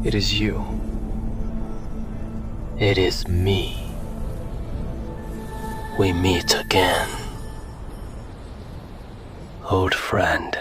It is you. It is me. We meet again. Old friend.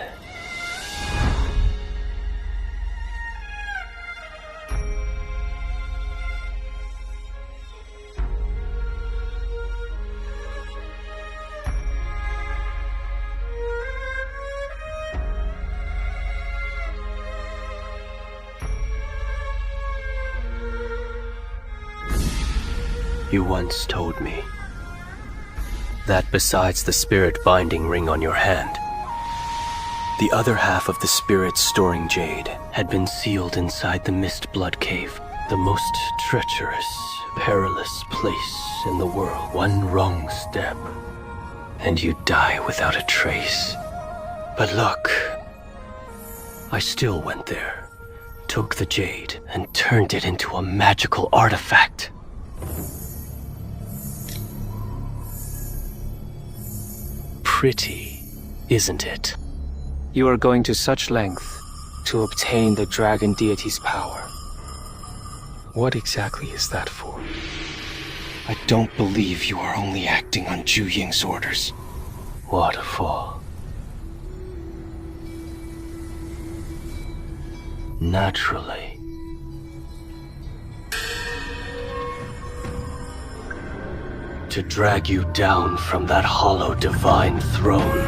You once told me that besides the spirit binding ring on your hand, the other half of the spirit storing jade had been sealed inside the Mist Blood Cave, the most treacherous, perilous place in the world. One wrong step, and you die without a trace. But look, I still went there, took the jade, and turned it into a magical artifact. Pretty, isn't it? You are going to such length to obtain the dragon deity's power. What exactly is that for? I don't believe you are only acting on Jiu Ying's orders. Waterfall. Naturally. To drag you down from that hollow divine throne.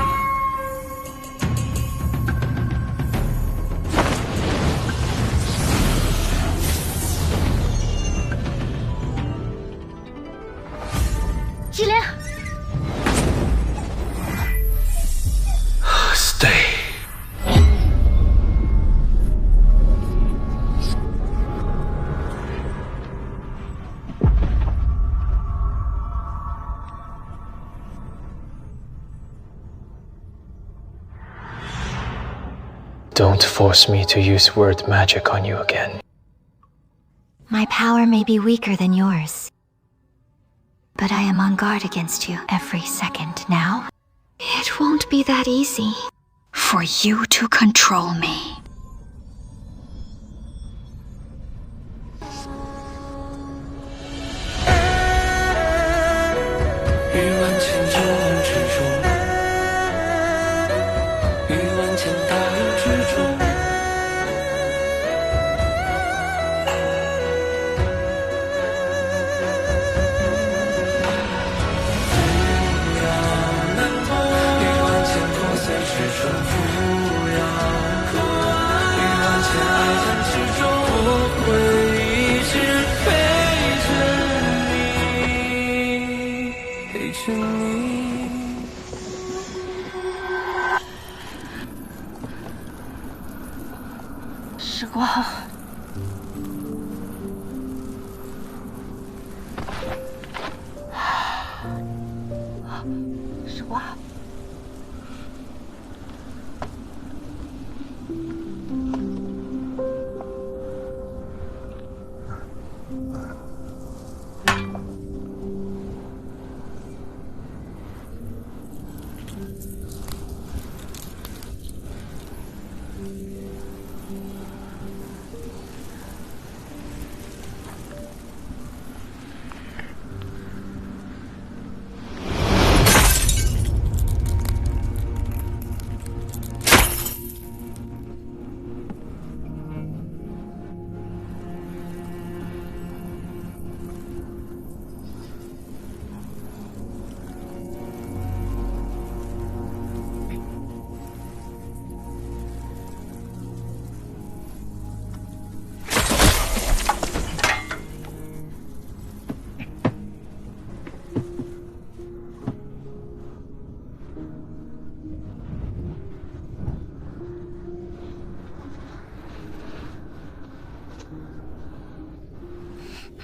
Shilin! Stay. Don't force me to use word magic on you again. My power may be weaker than yours, but I am on guard against you every second now. It won't be that easy for you to control me.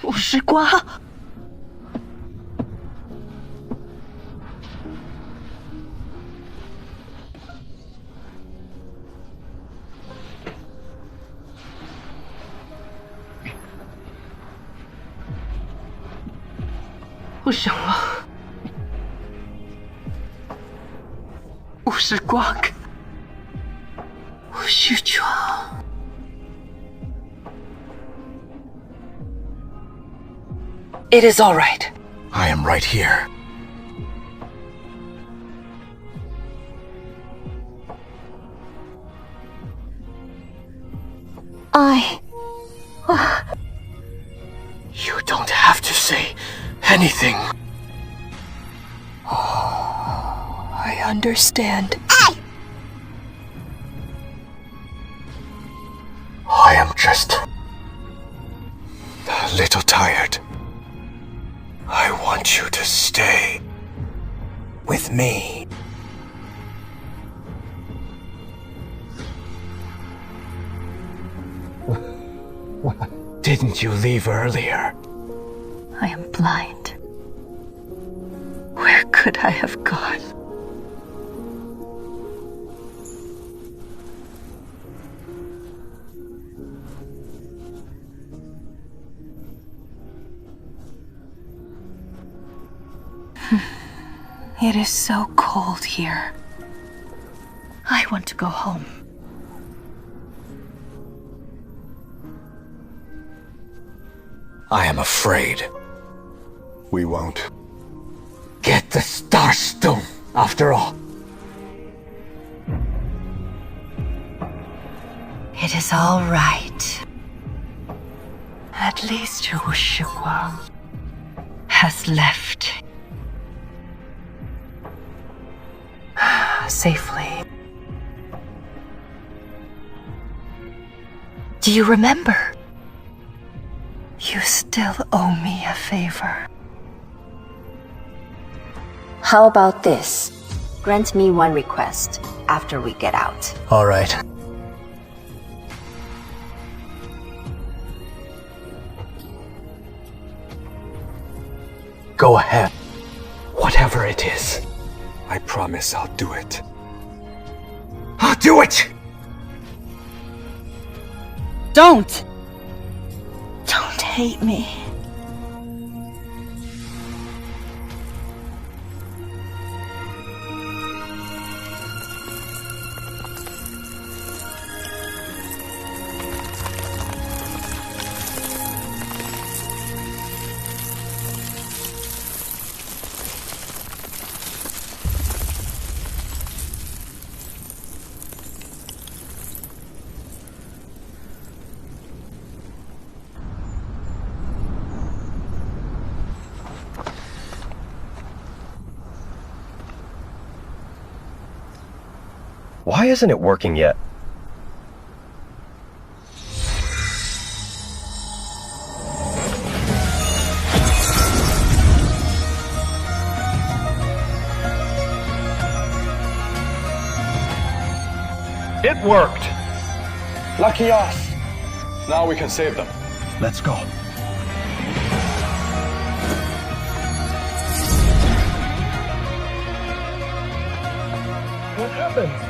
Wu Shiguang！为什么？Wu Shiguang！Wu Shiguang！ It is all right. I am right here. You don't have to say anything. I understand. I am just a little tired. I want you to stay with me. Didn't you leave earlier? I am blind. Where could I have gone? It is so cold here. I want to go home. I am afraid we won't get the Star Stone after all. It is all right. At least your Wu Shiguang has left safely. Do you remember? You still owe me a favor. How about this? Grant me one request after we get out. All right. Go ahead. Whatever it is. I promise I'll do it. I'll do it! Don't hate me. Why isn't it working yet? It worked! Lucky us! Now we can save them. Let's go. What happened?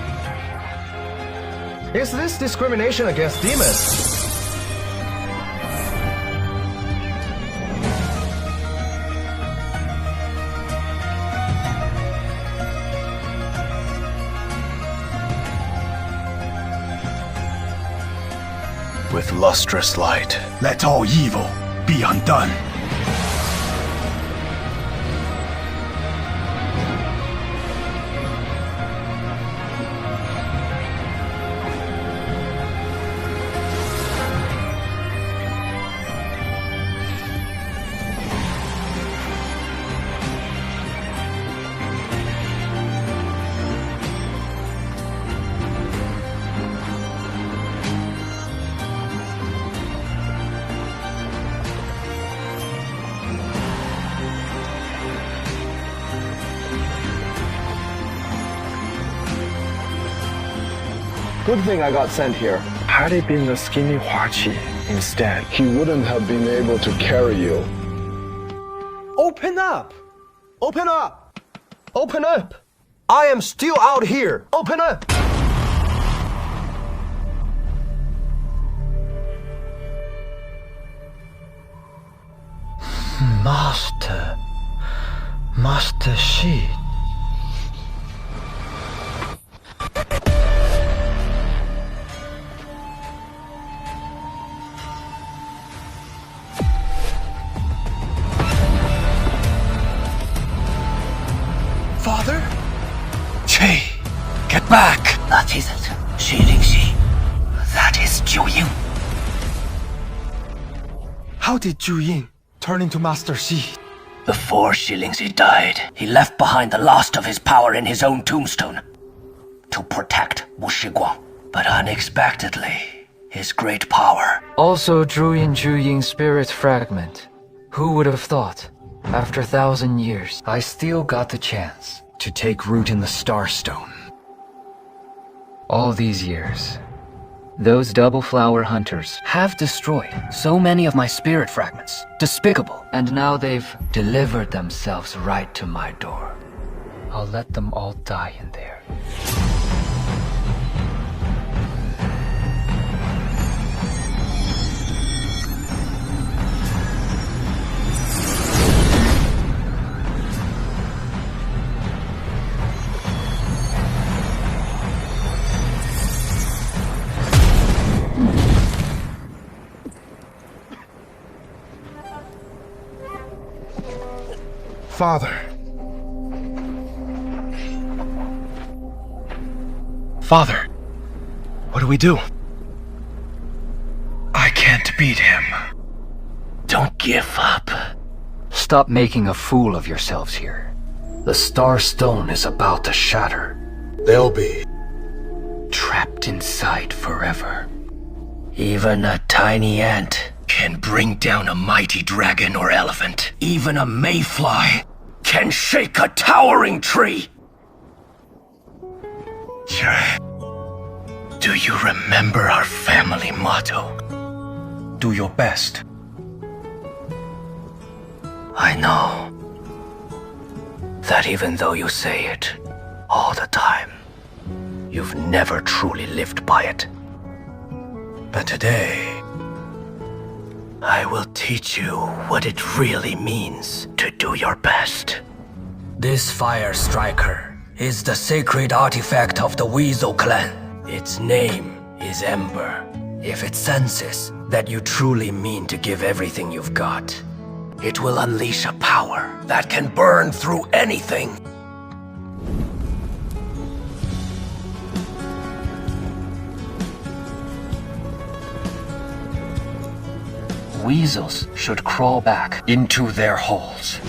Is this discrimination against demons? With lustrous light, Let all evil be undone. Good thing I got sent here. Had it been the skinny Huaqi instead, he wouldn't have been able to carry you. Open up! Open up! Open up! I am still out here! Open up! Master Shi. back! That isn't Shilin Sect. That is Jiu Ying. How did Jiu Ying turn into Master Xi? Before Shilin Sect died, he left behind the last of his power in his own tombstone to protect Wu Shiguang. But unexpectedly, his great power Also drew in Jiu Ying's spirit fragment. Who would have thought? After 1,000 years, I still got the chance to take root in the Starstone. All these years, those double flower hunters have destroyed so many of my spirit fragments. Despicable. And now they've delivered themselves right to my door. I'll let them all die in there. Father. Father, what do we do? I can't beat him. Don't give up. Stop making a fool of yourselves here. The Starstone is about to shatter. They'll be Trapped inside forever. Even a tiny ant can bring down a mighty dragon or elephant. Even a mayfly can shake a towering tree. Do you remember our family motto? do your best. I know that even though you say it all the time, you've never truly lived by it. But today, I will teach you what it really means to do your best. This fire striker is the sacred artifact of the Weasel clan. Its name is Ember. If it senses that you truly mean to give everything you've got, it will unleash a power that can burn through anything. Weasels should crawl back into their holes.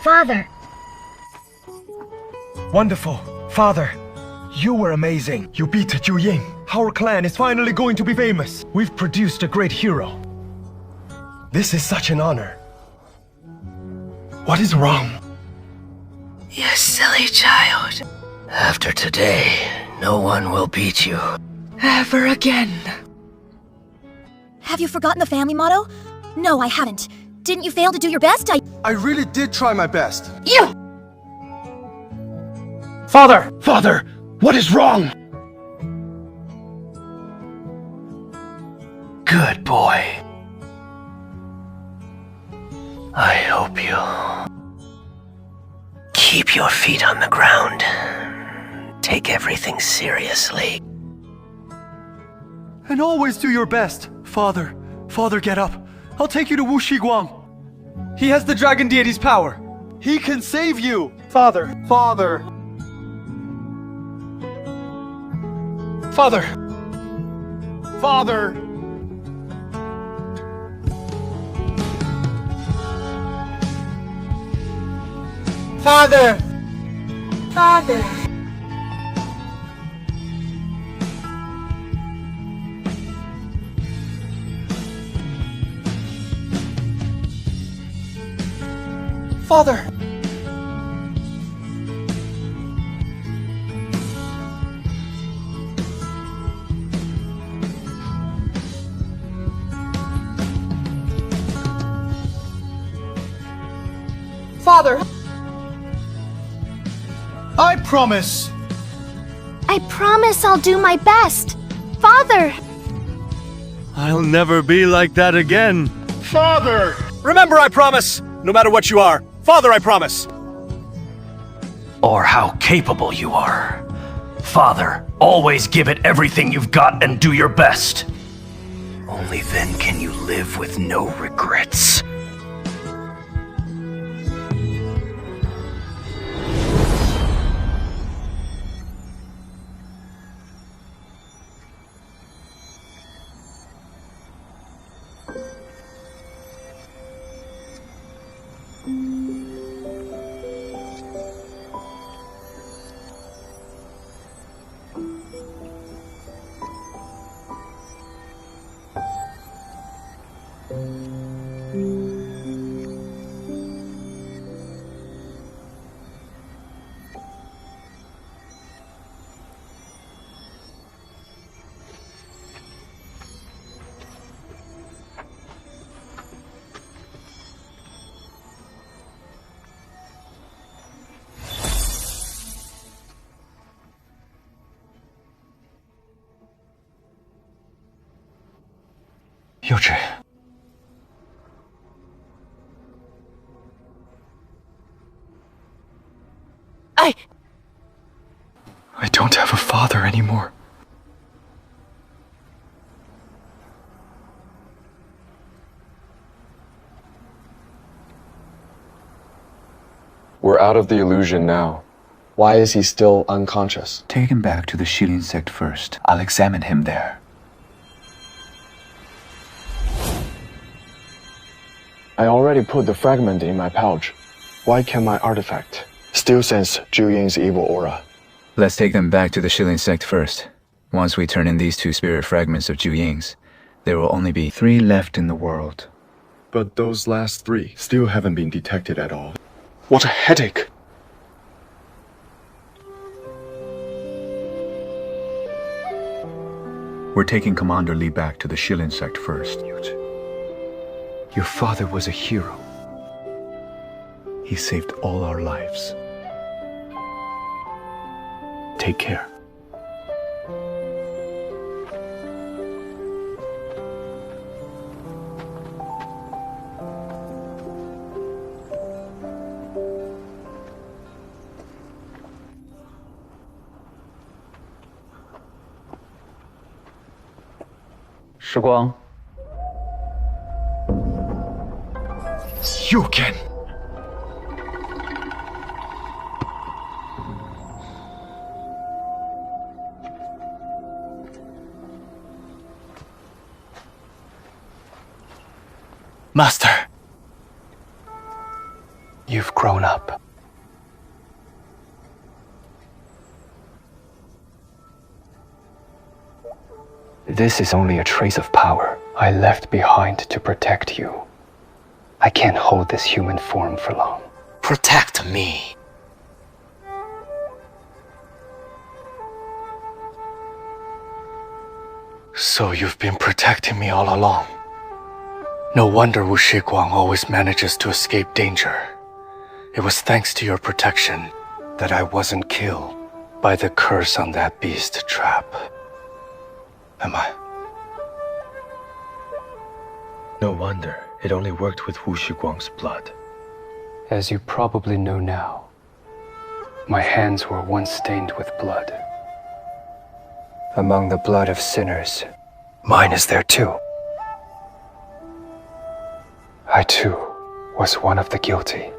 Father! Wonderful. Father, you were amazing. You beat Jiu Ying. Our clan is finally going to be famous. We've produced a great hero. This is such an honor. What is wrong? You silly child. After today, no one will beat you. Ever again. Have you forgotten the family motto? No, I haven't. Didn't you fail to do your best? I really did try my best. You! Father! Father! What is wrong? Good boy. I hope you keep your feet on the ground. Take everything seriously. And always do your best. Father, Father, get up. I'll take you to Wu Shiguang. He has the dragon deity's power. He can save you. Father, Father. Father. Father. Father. Father. Father! Father! I promise! I promise I'll do my best. Father! I'll never be like that again. Father! Remember, I promise! No matter what you are. Father, I promise! Or how capable you are. Father, always give it everything you've got and do your best. Only then can you live with no regrets. Youtri. I don't have a father anymore. We're out of the illusion now. Why is he still unconscious? Take him back to the Shilin Sect first. I'll examine him there. I already put the fragment in my pouch. Why can my artifact still sense Jiu Ying's evil aura? Let's take them back to the Shilin Sect first. Once we turn in these 2 spirit fragments of Jiu Ying's, there will only be 3 left in the world. But those last 3 still haven't been detected at all. What a headache! We're taking Commander Li back to the Shilin Sect first. Your father was a hero. He saved all our lives. Take care. Shiguang. You can! Master, you've grown up. This is only a trace of power I left behind to protect you. I can't hold this human form for long. Protect me. So you've been protecting me all along. No wonder Wu Shiguang always manages to escape danger. It was thanks to your protection that I wasn't killed by the curse on that beast trap. Am I? No wonder. It only worked with Wu Shiguang's blood. As you probably know now, my hands were once stained with blood. Among the blood of sinners, mine is there too. I too was one of the guilty.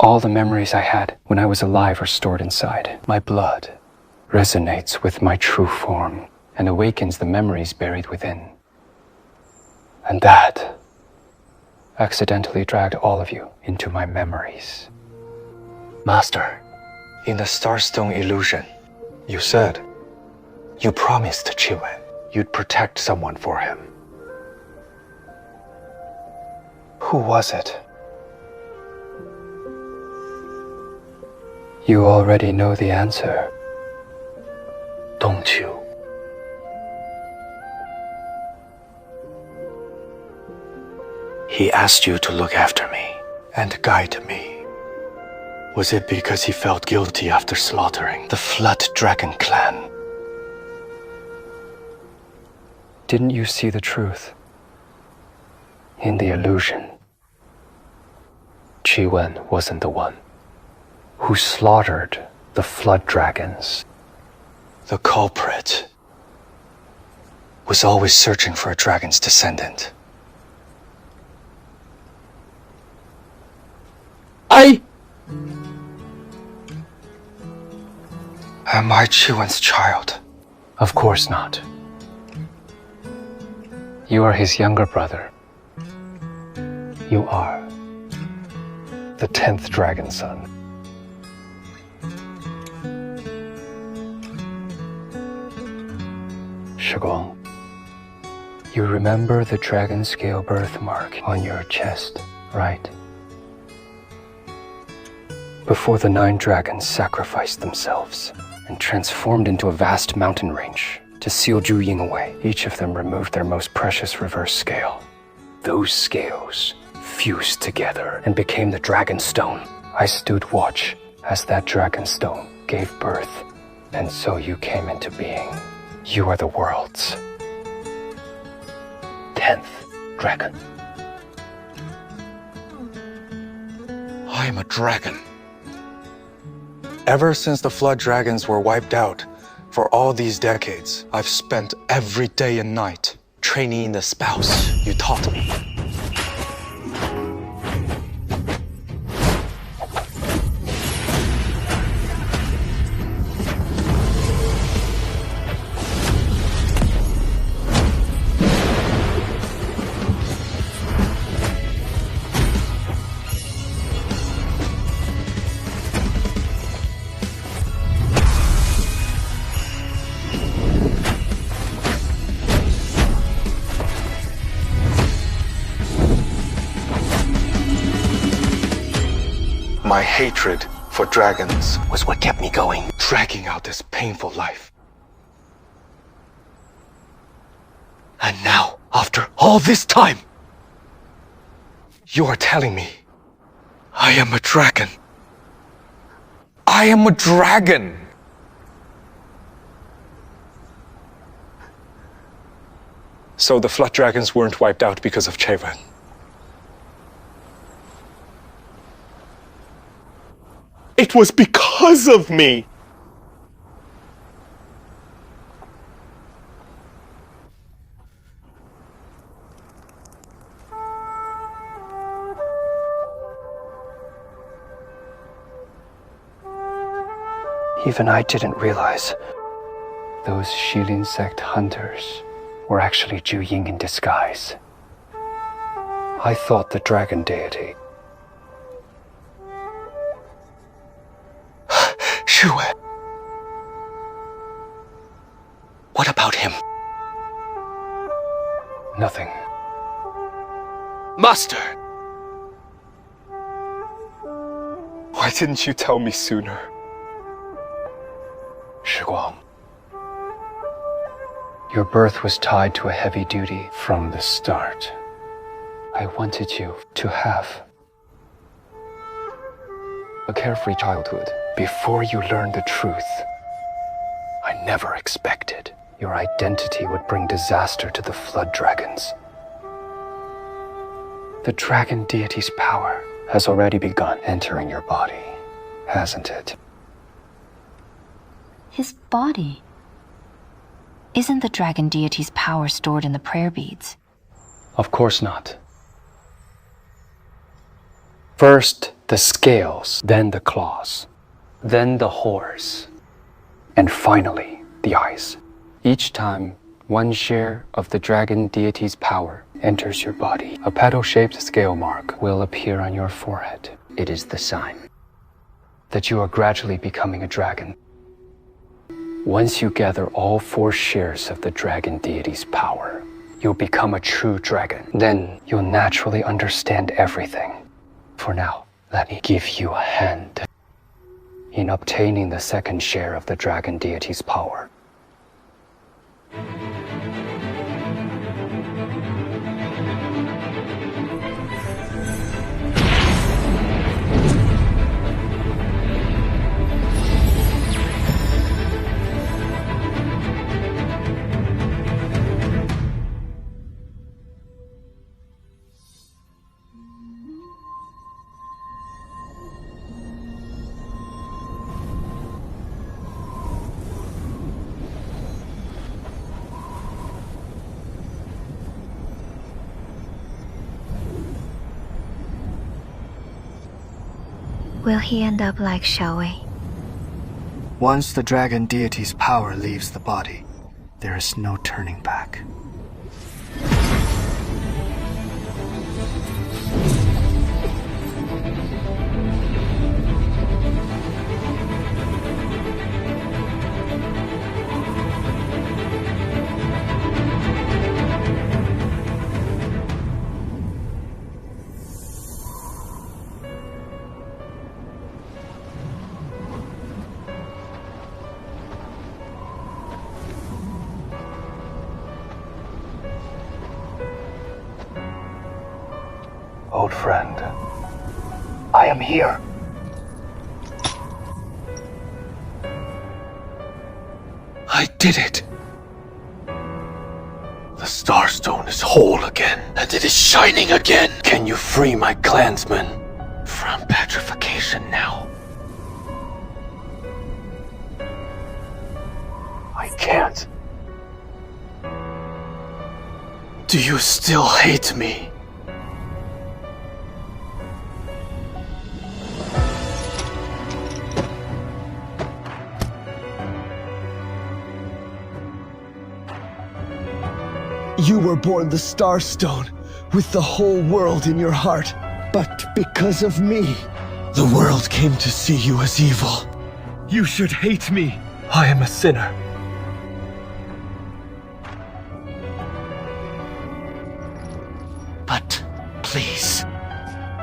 All the memories I had when I was alive are stored inside. My blood resonates with my true form and awakens the memories buried within. And that accidentally dragged all of you into my memories. Master, in the Starstone illusion, you said, you promised Chiwen you'd protect someone for him. Who was it? You already know the answer, don't you? He asked you to look after me and guide me. Was it because he felt guilty after slaughtering the Flood Dragon clan? Didn't you see the truth in the illusion? Chi-Wen wasn't the one who slaughtered the Flood Dragons. The culprit was always searching for a dragon's descendant. Am I Chi-Wen's child? Of course not. You are his younger brother. You are the 10th dragon son. Shiguang, you remember the dragon scale birthmark on your chest, right? Before the 9 dragons sacrificed themselves and transformed into a vast mountain range to seal Jiu Ying away, each of them removed their most precious reverse scale. Those scales fused together and became the Dragon Stone. I stood watch as that Dragon Stone gave birth, and so you came into being. You are the world's 10th dragon. I am a dragon. Ever since the Flood Dragons were wiped out, for all these decades, I've spent every day and night training in the spouse you taught me. My hatred for dragons was what kept me going, dragging out this painful life. And now, after all this time, you are telling me I am a dragon. I am a dragon! So the Flood Dragons weren't wiped out because of Chi-Wen. It was because of me! Even I didn't realize those Shilin Sect hunters were actually Jiu Ying in disguise. I thought the dragon deity. Xiaowei. What about him? Nothing. Master! Why didn't you tell me sooner? Shiguang. Your birth was tied to a heavy duty from the start. I wanted you to have a carefree childhood. Before you learned the truth, I never expected your identity would bring disaster to the Flood Dragons. The dragon deity's power has already begun entering your body, hasn't it? His body? Isn't the dragon deity's power stored in the prayer beads? Of course not. First the scales, then the claws, then the horns, and finally the eyes. Each time one share of the dragon deity's power enters your body, a petal-shaped scale mark will appear on your forehead. It is the sign that you are gradually becoming a dragon. Once you gather all 4 shares of the dragon deity's power, you'll become a true dragon. Then you'll naturally understand everything. For now, let me give you a hand in obtaining the 2nd share of the dragon deity's power. Will he end up like Xiaowei? Once the dragon deity's power leaves the body, there is no turning back. Old friend, I am here. I did it! The Starstone is whole again, and it is shining again! Can you free my clansmen from petrification now? I can't. Do you still hate me? You were born the Starstone, with the whole world in your heart. But because of me, the world came to see you as evil. You should hate me. I am a sinner. But please,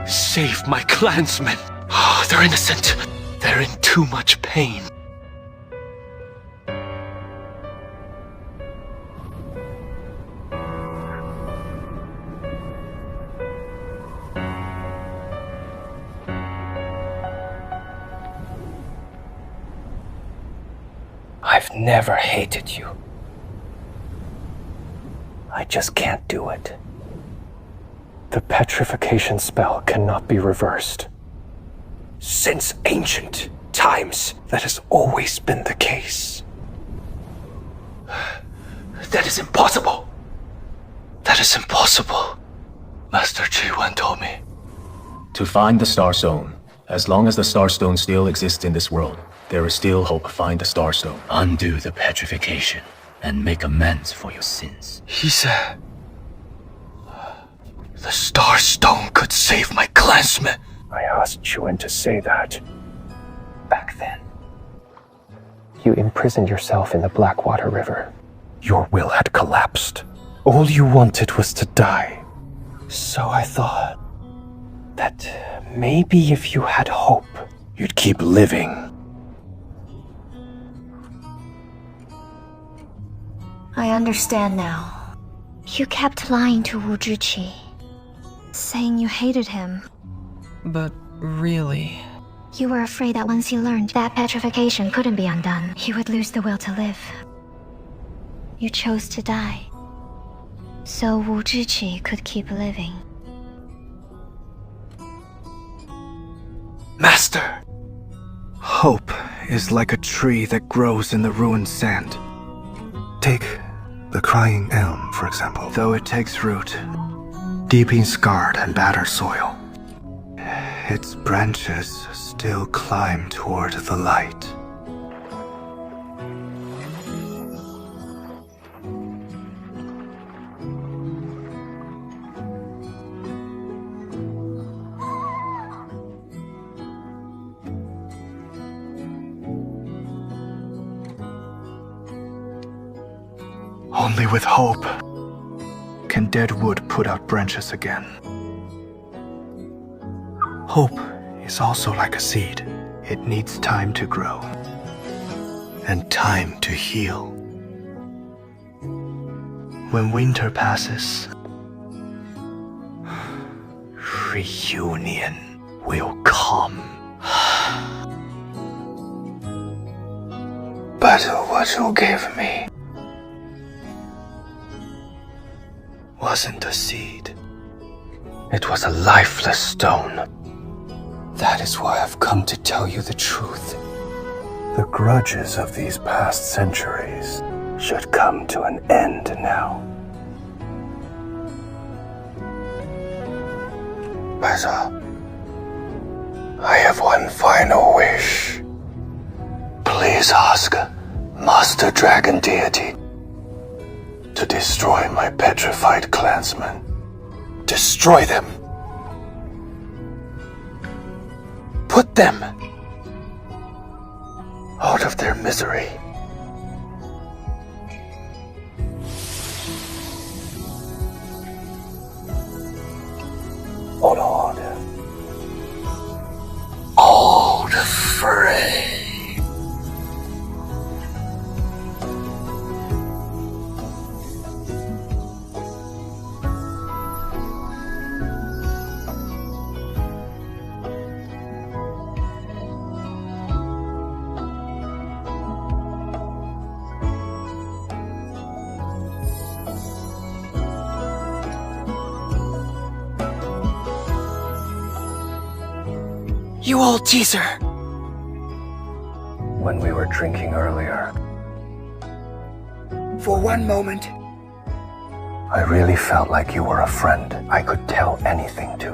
save my clansmen. Oh, they're innocent. They're in too much pain. I've never hated you. I just can't do it. The petrification spell cannot be reversed. Since ancient times, that has always been the case. That is impossible. That is impossible. Master Jiu told me. To find the Starstone, as long as the Starstone still exists in this world, there is still hope. Find the Starstone. Undo the petrification and make amends for your sins. He said the Starstone could save my clansmen. I asked Jiu to say that back then. You imprisoned yourself in the Blackwater River. Your will had collapsed. All you wanted was to die. So I thought that maybe if you had hope, you'd keep living. I understand now. You kept lying to Wu Zhiqi, saying you hated him. But really... You were afraid that once he learned that petrification couldn't be undone, he would lose the will to live. You chose to die, so Wu Zhiqi could keep living. Master! Hope is like a tree that grows in the ruined sand. Take the crying elm, for example. Though it takes root deep in scarred and battered soil, its branches still climb toward the light. Only with hope can dead wood put out branches again. Hope is also like a seed. It needs time to grow and time to heal. When winter passes, reunion will come. But what you gave me wasn't a seed. It was a lifeless stone. That is why I've come to tell you the truth. The grudges of these past centuries should come to an end now. Weasel, I have one final wish. Please ask Master Dragon Deity to destroy my petrified clansmen. Destroy them. Put them out of their misery. Lord, old Frey. You old teaser! When we were drinking earlier, For one moment, I really felt like you were a friend I could tell anything to.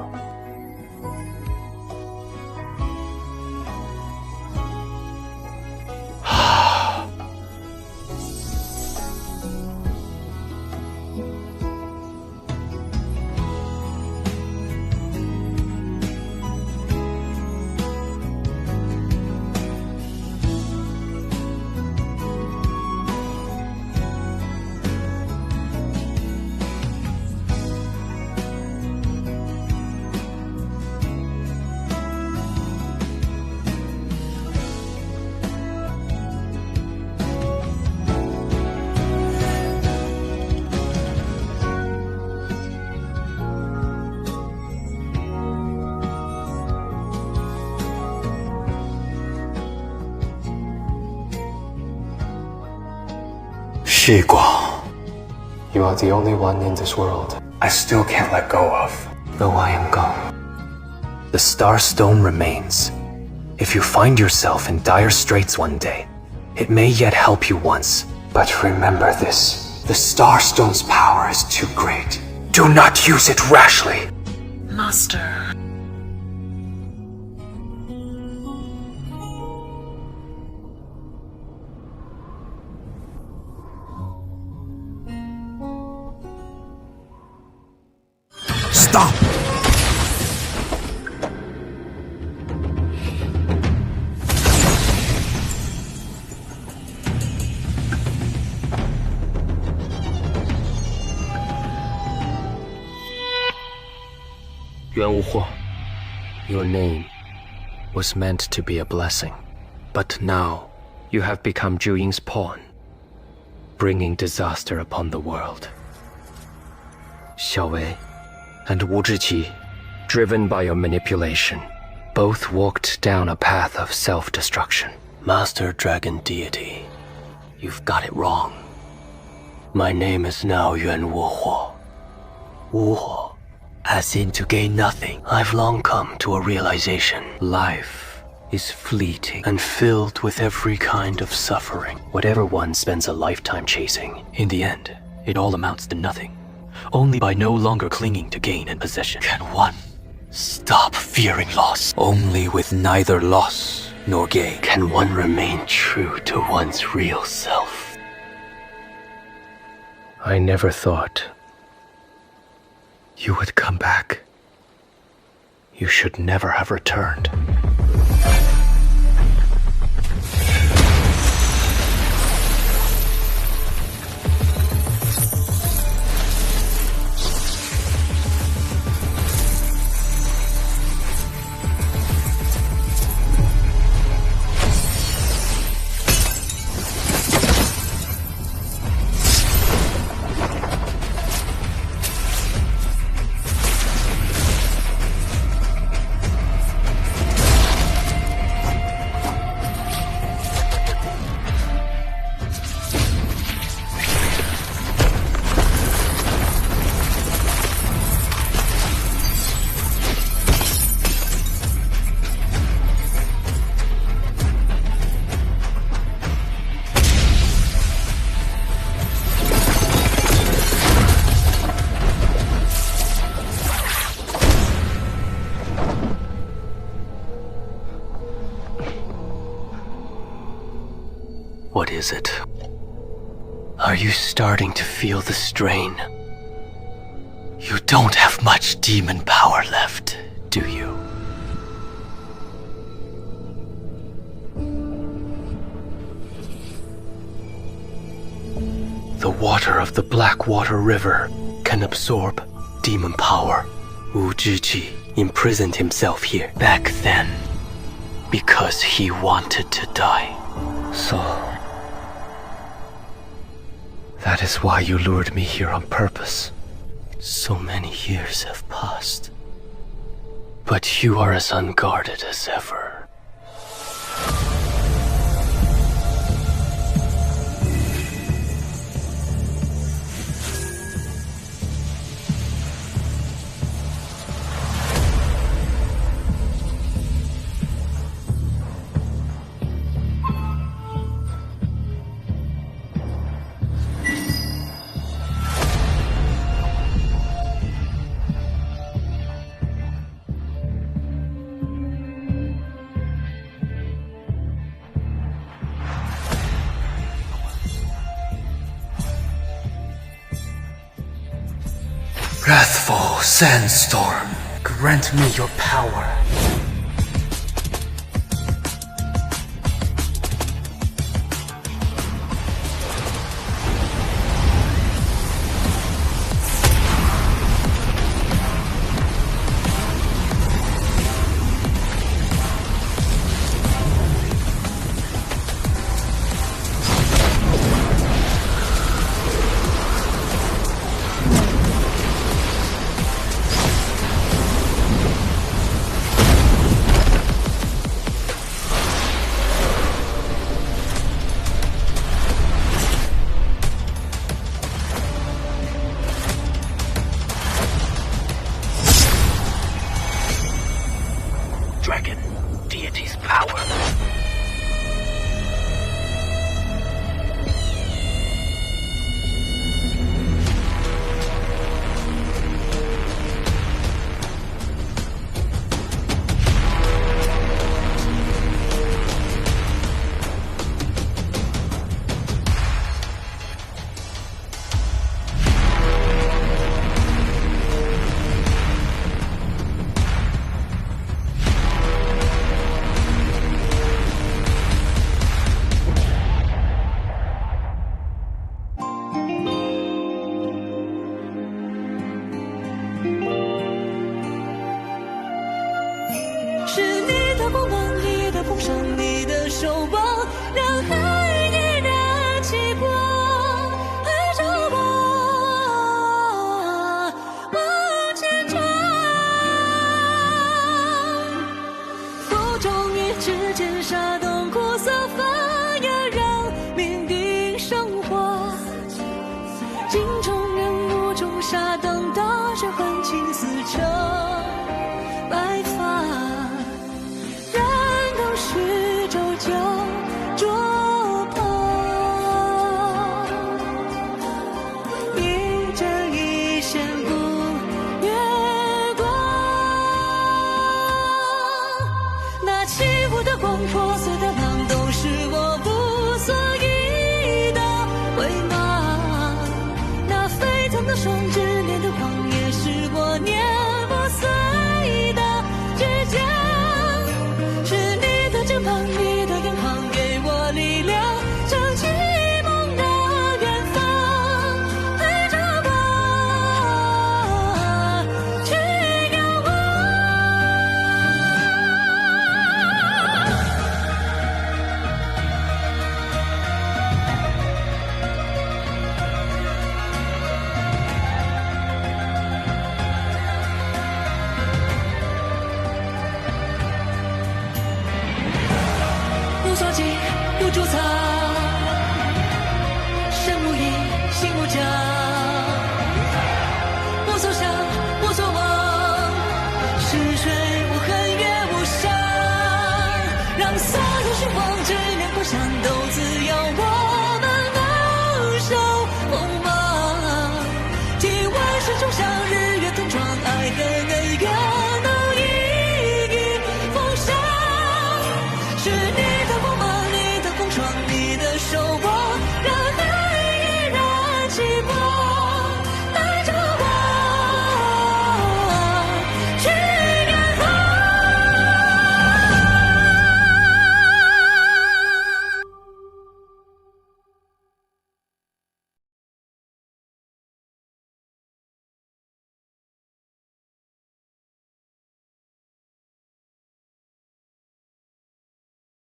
Shiguang. You are the only one in this world I still can't let go of. though I am gone. The Star Stone remains. If you find yourself in dire straits one day, it may yet help you once. But remember this, the Star Stone's power is too great. Do not use it rashly. Master. Stop! Yuan Wu, your name was meant to be a blessing, but now you have become Jiu Ying's pawn, bringing disaster upon the world. Xiaowei and Wu Zhiqi, driven by your manipulation, both walked down a path of self-destruction. Master Dragon Deity, you've got it wrong. My name is now Yuan Wu. Wu, as in to gain nothing. I've long come to a realization. Life is fleeting and filled with every kind of suffering. Whatever one spends a lifetime chasing, in the end, it all amounts to nothing. Only by no longer clinging to gain and possession can one stop fearing loss. Only with neither loss nor gain can one remain true to one's real self. I never thought you would come back. You should never have returned. What is it? Are you starting to feel the strain? You don't have much demon power left, do you? The water of the Blackwater River can absorb demon power. Wu Zhiqi imprisoned himself here back then because he wanted to die. So... that is why you lured me here on purpose. So many years have passed, but you are as unguarded as ever. Wrathful sandstorm, grant me your power.